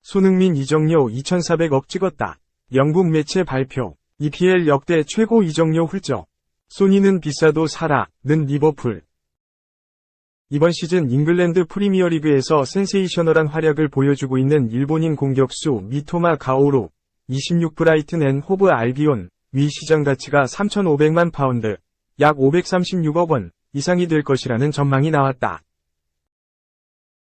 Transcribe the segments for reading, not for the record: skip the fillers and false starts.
손흥민 이적료 2,400억 찍었다. 영국 매체 발표. EPL 역대 최고 이적료 훌쩍. 소니는 비싸도 사라는 리버풀. 이번 시즌 잉글랜드 프리미어리그에서 센세이셔널한 활약을 보여주고 있는 일본인 공격수 미토마 가오루, 26 브라이튼 앤 호브 알비온, 위 시장 가치가 3,500만 파운드, 약 536억 원 이상이 될 것이라는 전망이 나왔다.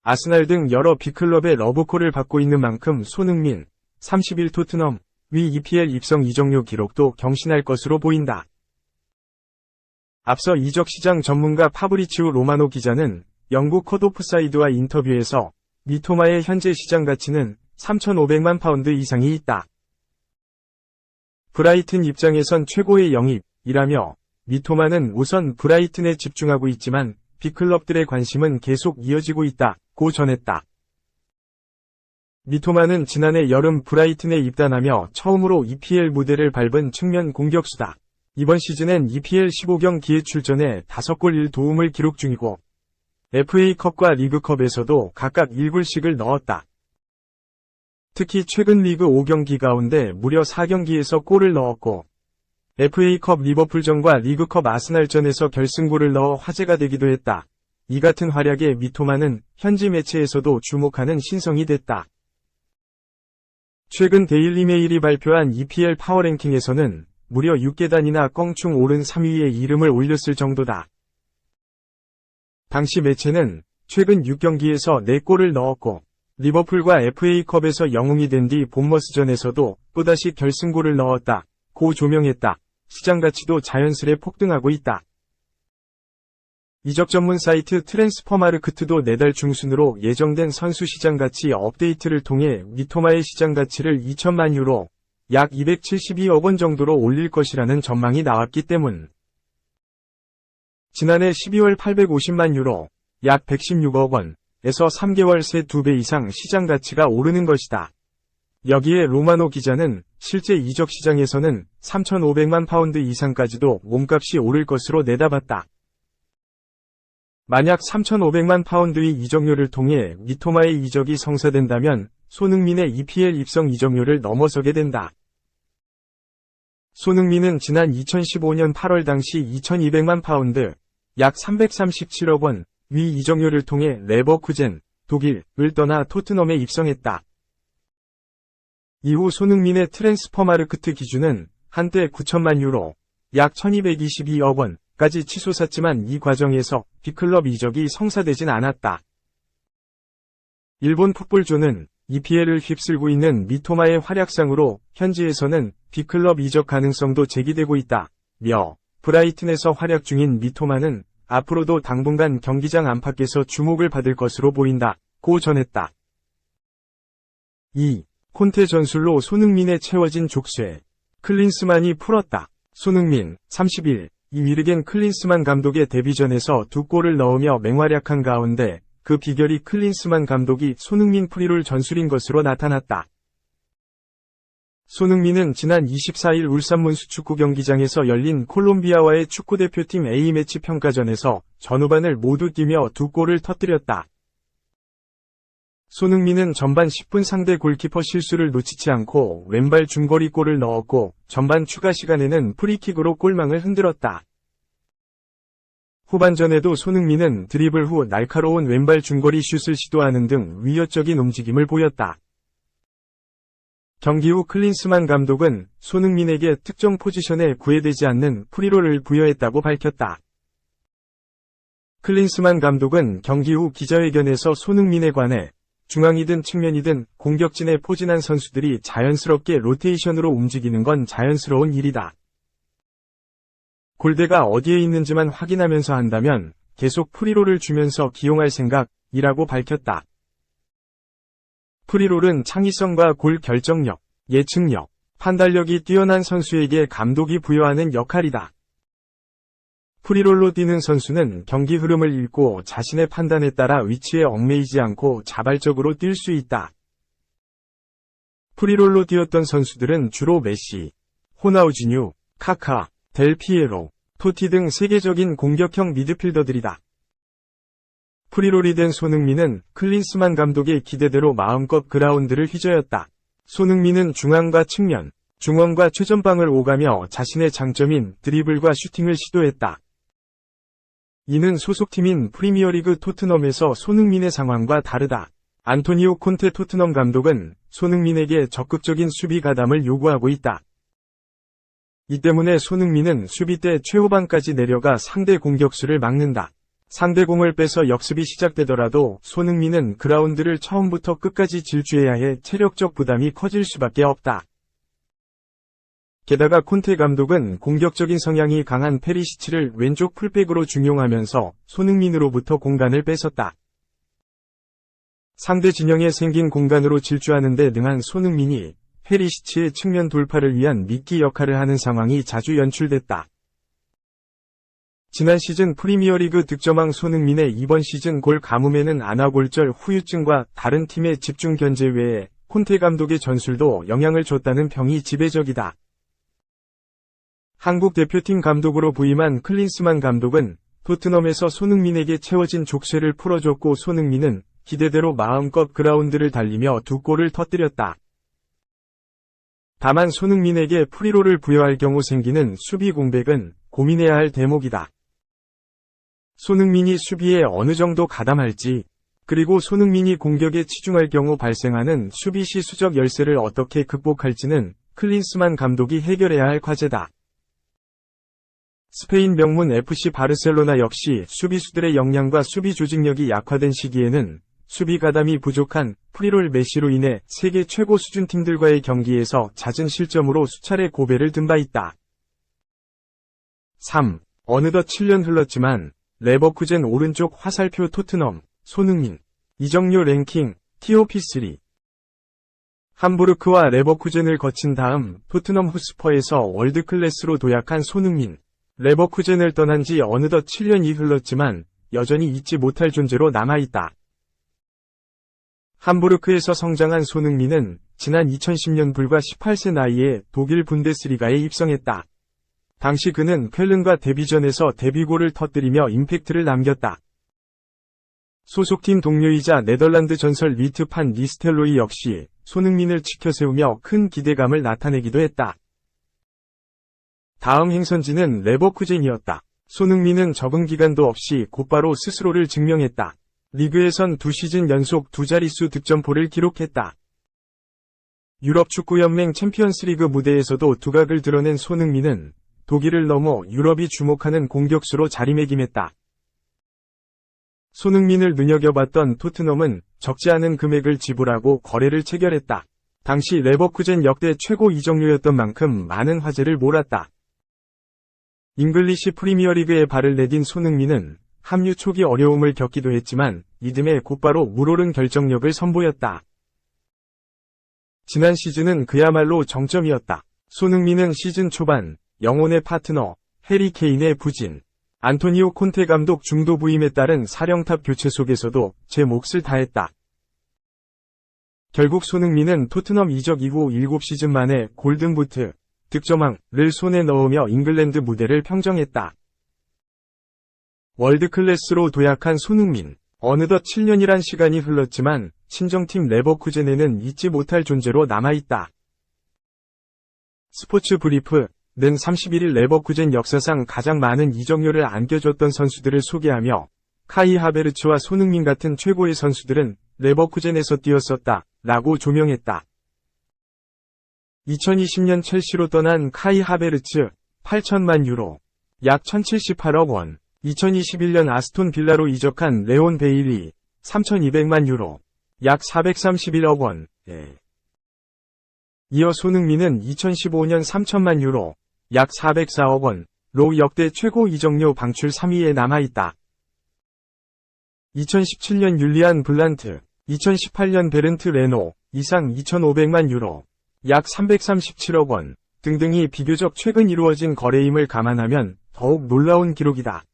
아스날 등 여러 빅클럽의 러브콜을 받고 있는 만큼 손흥민, 31 토트넘, 위 EPL 입성 이적료 기록도 경신할 것으로 보인다. 앞서 이적시장 전문가 파브리치우 로마노 기자는 영국 컷오프사이드와 인터뷰에서 미토마의 현재 시장 가치는 3,500만 파운드 이상이 있다. 브라이튼 입장에선 최고의 영입이라며 미토마는 우선 브라이튼에 집중하고 있지만 빅클럽들의 관심은 계속 이어지고 있다고 전했다. 미토마는 지난해 여름 브라이튼에 입단하며 처음으로 EPL 무대를 밟은 측면 공격수다. 이번 시즌엔 EPL 15경기에 출전해 5골 1도움을 기록 중이고 FA컵과 리그컵에서도 각각 1골씩을 넣었다. 특히 최근 리그 5경기 가운데 무려 4경기에서 골을 넣었고 FA컵 리버풀전과 리그컵 아스날전에서 결승골을 넣어 화제가 되기도 했다. 이 같은 활약에 미토마는 현지 매체에서도 주목하는 신성이 됐다. 최근 데일리메일이 발표한 EPL 파워랭킹에서는 무려 6계단이나 껑충 오른 3위에 이름을 올렸을 정도다. 당시 매체는 최근 6경기에서 4골을 넣었고 리버풀과 FA컵에서 영웅이 된 뒤 본머스전에서도 또다시 결승골을 넣었다고 조명했다. 시장 가치도 자연스레 폭등하고 있다. 이적 전문 사이트 트랜스퍼마르크트도 내달 중순으로 예정된 선수 시장 가치 업데이트를 통해 미토마의 시장 가치를 2천만 유로, 약 272억 원 정도로 올릴 것이라는 전망이 나왔기 때문. 지난해 12월 850만 유로, 약 116억 원에서 3개월 새 2배 이상 시장 가치가 오르는 것이다. 여기에 로마노 기자는 실제 이적 시장에서는 3,500만 파운드 이상까지도 몸값이 오를 것으로 내다봤다. 만약 3,500만 파운드의 이적료를 통해 미토마의 이적이 성사된다면 손흥민의 EPL 입성 이적료를 넘어서게 된다. 손흥민은 지난 2015년 8월 당시 2,200만 파운드, 약 337억 원, 위 이적료를 통해 레버쿠젠, 독일을 떠나 토트넘에 입성했다. 이후 손흥민의 트랜스퍼마르크트 기준은 한때 9천만 유로, 약 1,222억 원까지 치솟았지만 이 과정에서 빅클럽 이적이 성사되진 않았다. 일본 풋볼존은 EPL을 휩쓸고 있는 미토마의 활약상으로 현지에서는 빅클럽 이적 가능성도 제기되고 있다며 브라이튼에서 활약 중인 미토마는 앞으로도 당분간 경기장 안팎에서 주목을 받을 것으로 보인다고 전했다. 2. 콘테 전술로 손흥민에 채워진 족쇄. 클린스만이 풀었다. 손흥민, 31, 이 위르겐 클린스만 감독의 데뷔전에서 2골을 넣으며 맹활약한 가운데 그 비결이 클린스만 감독이 손흥민 프리롤 전술인 것으로 나타났다. 손흥민은 지난 24일 울산 문수축구 경기장에서 열린 콜롬비아와의 축구대표팀 A매치 평가전에서 전후반을 모두 뛰며 2골을 터뜨렸다. 손흥민은 전반 10분 상대 골키퍼 실수를 놓치지 않고 왼발 중거리 골을 넣었고 전반 추가 시간에는 프리킥으로 골망을 흔들었다. 후반전에도 손흥민은 드리블 후 날카로운 왼발 중거리 슛을 시도하는 등 위협적인 움직임을 보였다. 경기 후 클린스만 감독은 손흥민에게 특정 포지션에 구애되지 않는 프리롤을 부여했다고 밝혔다. 클린스만 감독은 경기 후 기자회견에서 손흥민에 관해 중앙이든 측면이든 공격진에 포진한 선수들이 자연스럽게 로테이션으로 움직이는 건 자연스러운 일이다. 골대가 어디에 있는지만 확인하면서 한다면 계속 프리롤을 주면서 기용할 생각이라고 밝혔다. 프리롤은 창의성과 골 결정력, 예측력, 판단력이 뛰어난 선수에게 감독이 부여하는 역할이다. 프리롤로 뛰는 선수는 경기 흐름을 읽고 자신의 판단에 따라 위치에 얽매이지 않고 자발적으로 뛸 수 있다. 프리롤로 뛰었던 선수들은 주로 메시, 호나우지뉴, 카카, 델 피에로, 토티 등 세계적인 공격형 미드필더들이다. 프리롤이 된 손흥민은 클린스만 감독의 기대대로 마음껏 그라운드를 휘저었다. 손흥민은 중앙과 측면, 중원과 최전방을 오가며 자신의 장점인 드리블과 슈팅을 시도했다. 이는 소속팀인 프리미어리그 토트넘에서 손흥민의 상황과 다르다. 안토니오 콘테 토트넘 감독은 손흥민에게 적극적인 수비 가담을 요구하고 있다. 이 때문에 손흥민은 수비 때 최후방까지 내려가 상대 공격수를 막는다. 상대 공을 빼서 역습이 시작되더라도 손흥민은 그라운드를 처음부터 끝까지 질주해야 해 체력적 부담이 커질 수밖에 없다. 게다가 콘테 감독은 공격적인 성향이 강한 페리시치를 왼쪽 풀백으로 중용하면서 손흥민으로부터 공간을 뺏었다. 상대 진영에 생긴 공간으로 질주하는 데 능한 손흥민이 페리시치의 측면 돌파를 위한 미끼 역할을 하는 상황이 자주 연출됐다. 지난 시즌 프리미어리그 득점왕 손흥민의 이번 시즌 골 가뭄에는 아나골절 후유증과 다른 팀의 집중 견제 외에 콘테 감독의 전술도 영향을 줬다는 평이 지배적이다. 한국 대표팀 감독으로 부임한 클린스만 감독은 토트넘에서 손흥민에게 채워진 족쇄를 풀어줬고 손흥민은 기대대로 마음껏 그라운드를 달리며 2골을 터뜨렸다. 다만 손흥민에게 프리롤을 부여할 경우 생기는 수비 공백은 고민해야 할 대목이다. 손흥민이 수비에 어느 정도 가담할지, 그리고 손흥민이 공격에 치중할 경우 발생하는 수비 시 수적 열세를 어떻게 극복할지는 클린스만 감독이 해결해야 할 과제다. 스페인 명문 FC 바르셀로나 역시 수비수들의 역량과 수비 조직력이 약화된 시기에는 수비 가담이 부족한 프리롤 메시로 인해 세계 최고 수준 팀들과의 경기에서 잦은 실점으로 수차례 고배를 든 바 있다. 3. 어느덧 7년 흘렀지만 레버쿠젠 오른쪽 화살표 토트넘, 손흥민, 이적료 랭킹, TOP3. 함부르크와 레버쿠젠을 거친 다음 토트넘 호스퍼에서 월드클래스로 도약한 손흥민. 레버쿠젠을 떠난 지 어느덧 7년이 흘렀지만 여전히 잊지 못할 존재로 남아있다. 함부르크에서 성장한 손흥민은 지난 2010년 불과 18세 나이에 독일 분데스리가에 입성했다. 당시 그는 쾰른과 데뷔전에서 데뷔골을 터뜨리며 임팩트를 남겼다. 소속팀 동료이자 네덜란드 전설 리트 판 니스텔로이 역시 손흥민을 치켜세우며 큰 기대감을 나타내기도 했다. 다음 행선지는 레버쿠젠이었다. 손흥민은 적응 기간도 없이 곧바로 스스로를 증명했다. 리그에선 2시즌 연속 2자릿수 득점포를 기록했다. 유럽 축구연맹 챔피언스리그 무대에서도 두각을 드러낸 손흥민은 독일을 넘어 유럽이 주목하는 공격수로 자리매김했다. 손흥민을 눈여겨봤던 토트넘은 적지 않은 금액을 지불하고 거래를 체결했다. 당시 레버쿠젠 역대 최고 이적료였던 만큼 많은 화제를 몰았다. 잉글리시 프리미어리그에 발을 내딘 손흥민은 합류 초기 어려움을 겪기도 했지만 이듬해 곧바로 물오른 결정력을 선보였다. 지난 시즌은 그야말로 정점이었다. 손흥민은 시즌 초반 영혼의 파트너 해리 케인의 부진, 안토니오 콘테 감독 중도 부임에 따른 사령탑 교체 속에서도 제 몫을 다했다. 결국 손흥민은 토트넘 이적 이후 7시즌 만에 골든부트, 득점왕을 손에 넣으며 잉글랜드 무대를 평정했다. 월드클래스로 도약한 손흥민. 어느덧 7년이란 시간이 흘렀지만 친정팀 레버쿠젠에는 잊지 못할 존재로 남아있다. 스포츠 브리프는 31일 레버쿠젠 역사상 가장 많은 이적료를 안겨줬던 선수들을 소개하며 카이 하베르츠와 손흥민 같은 최고의 선수들은 레버쿠젠에서 뛰었었다 라고 조명했다. 2020년 첼시로 떠난 카이 하베르츠 8천만 유로, 약 1078억 원. 2021년 아스톤 빌라로 이적한 레온 베일리 3,200만 유로, 약 431억 원. 이어 손흥민은 2015년 3천만 유로, 약 404억 원로 역대 최고 이적료 방출 3위에 남아있다. 2017년 율리안 블란트, 2018년 베른트 레노 이상 2,500만 유로, 약 337억 원 등등이 비교적 최근 이루어진 거래임을 감안하면 더욱 놀라운 기록이다.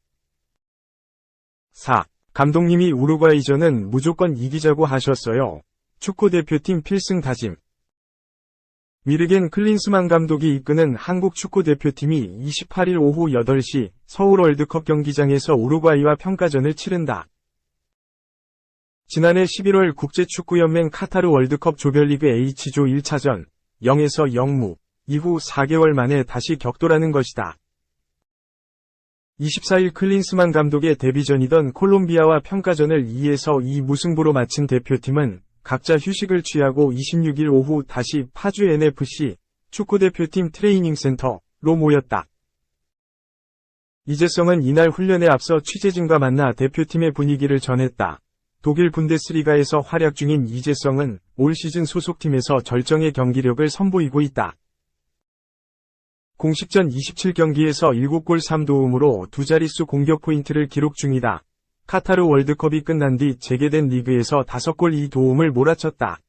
4. 감독님이 우루과이전은 무조건 이기자고 하셨어요. 축구대표팀 필승 다짐. 위르겐 클린스만 감독이 이끄는 한국 축구대표팀이 28일 오후 8시 서울 월드컵 경기장에서 우루과이와 평가전을 치른다. 지난해 11월 국제축구연맹 카타르 월드컵 조별리그 H조 1차전 0에서 0무 이후 4개월 만에 다시 격돌하는 것이다. 24일 클린스만 감독의 데뷔전이던 콜롬비아와 평가전을 2에서 2 무승부로 마친 대표팀은 각자 휴식을 취하고 26일 오후 다시 파주 NFC 축구대표팀 트레이닝센터로 모였다. 이재성은 이날 훈련에 앞서 취재진과 만나 대표팀의 분위기를 전했다. 독일 분데스리가에서 활약 중인 이재성은 올 시즌 소속팀에서 절정의 경기력을 선보이고 있다. 공식전 27경기에서 7골 3도움으로 두 자릿수 공격 포인트를 기록 중이다. 카타르 월드컵이 끝난 뒤 재개된 리그에서 5골 2도움을 몰아쳤다.